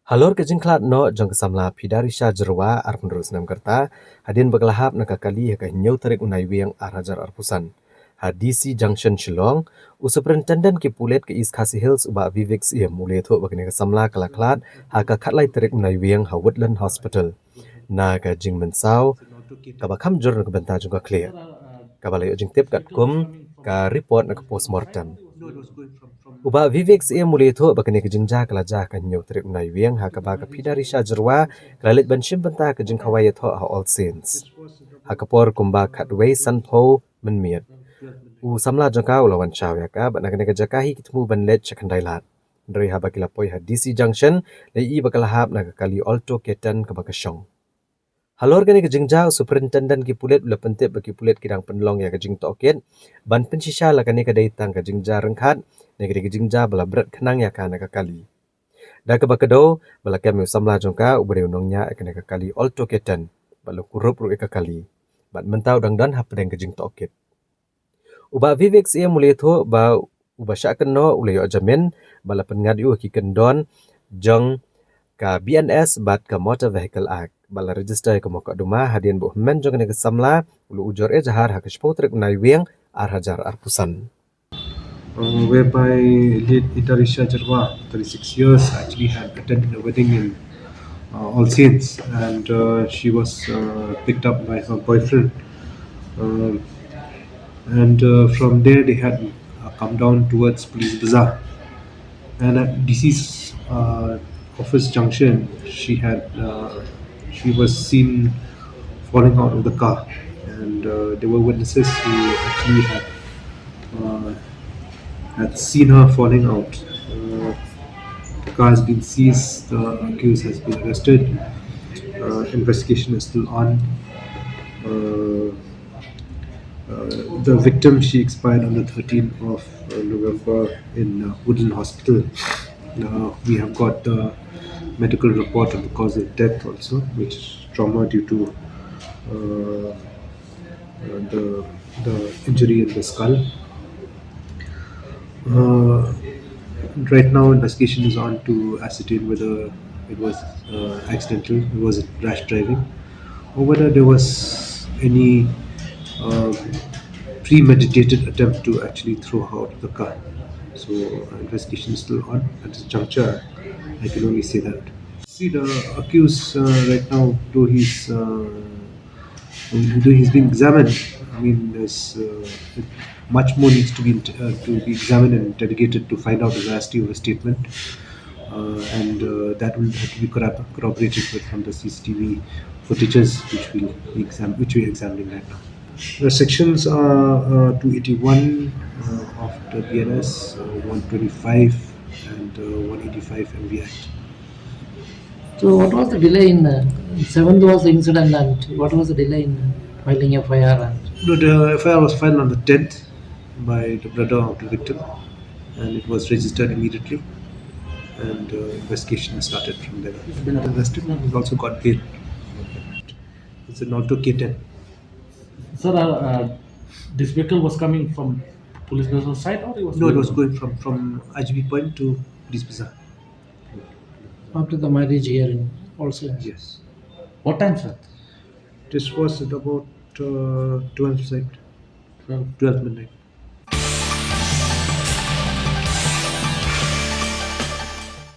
Halor ke Khlad no jong ke Samla Phidarisha Jyrwa ar penerus nam kerta hadin begelahap nakakali ke nyau tarik unai wiang ar hajar ar pusan. Hadisi Junction Shillong, Superintendent ke Pulit ke East Khasi Hills uba Vivek ia mulai tu bagini ke Samla ke Khlad haka katlai tarik unai wiang ha Woodland Hospital. Na ke jing mensau kabakam jur ke benta juga clear. Kabalai jing tip kat kum ka report nak postmortem. Uba Vivek ia mulai tu bagini ke jingja kelaja ke nyau tarik unai wiang ha kabaka Phidarisha Jyrwa kelalit benshim benta ke jing kawai tu ha All Saints. Hakapor kumba katway sanpo menmiat. Samla jangka ulawan caw ya ka nak nak jakahi ketemu banlet cakandailat. Dari haba kilapoi ha DC Junction lei bakalahap nak kali alto ketan ke bakashong. Halor gani ke jingja superintendent ki Pulit ula pentip bagi Pulit kidang Pynlong ya ke Jingtohkit ban pensisha la gani ke daitang ke jingja rengkat ne ke jingja bala berat kenang ya ka nak kali. Da ke bakado bala kami Samla jangka ubare unongnya ke nak kali alto ketan bala kurup ru ke kali. Ban mentau dangdan hapdeng ke Jingtohkit. Uba Vivek ia mulai tu ba uba syakan no ulai Jamin bala pengadu ki kendon jong ka BNS bat ka Motor Vehicle Act bala register ka mokok duma hadian bu men jong ne ke Samla ulu ujur jahar ha ke spotrek nai wiang ar hajar ar pusan. Whereby late Phidarisha Jyrwa, 36 years, actually had attended a wedding in All Saints, and she was picked up by her boyfriend. Uh, and from there they had come down towards Police Bazaar. And at DC's office junction, she was seen falling out of the car, and there were witnesses who actually uh, had seen her falling out. The car has been seized. The accused has been arrested. Investigation is still on. The victim, she expired on the 13th of November in Woodland Hospital. We have got the medical report of the cause of death also, which is trauma due to the injury in the skull. Right now, investigation is on to ascertain whether it was accidental, was it rash driving, or whether there was any premeditated attempt to actually throw her out of the car. So investigation is still on. At this juncture, I can only say that. See, the accused right now, though he's being examined, I mean, much more needs to be examined and interrogated to find out the veracity of the statement, and that will have to be corroborated with from the CCTV footages which we are examining right now. The sections are 281 of the BNS, 125 and 185 MV Act. So what was the delay in 7th was the incident, and what was the delay in filing FIR? No, the FIR was filed on the 10th by the brother of the victim, and it was registered immediately, and investigation started from there. He's been arrested and he's also got bail. It's an auto K10. Sir, this vehicle was coming from police business side, or it was? No, it was going from IGB point to Police Bazaar. After the marriage hearing also? Yes. What time, sir? This was at about 12 midnight.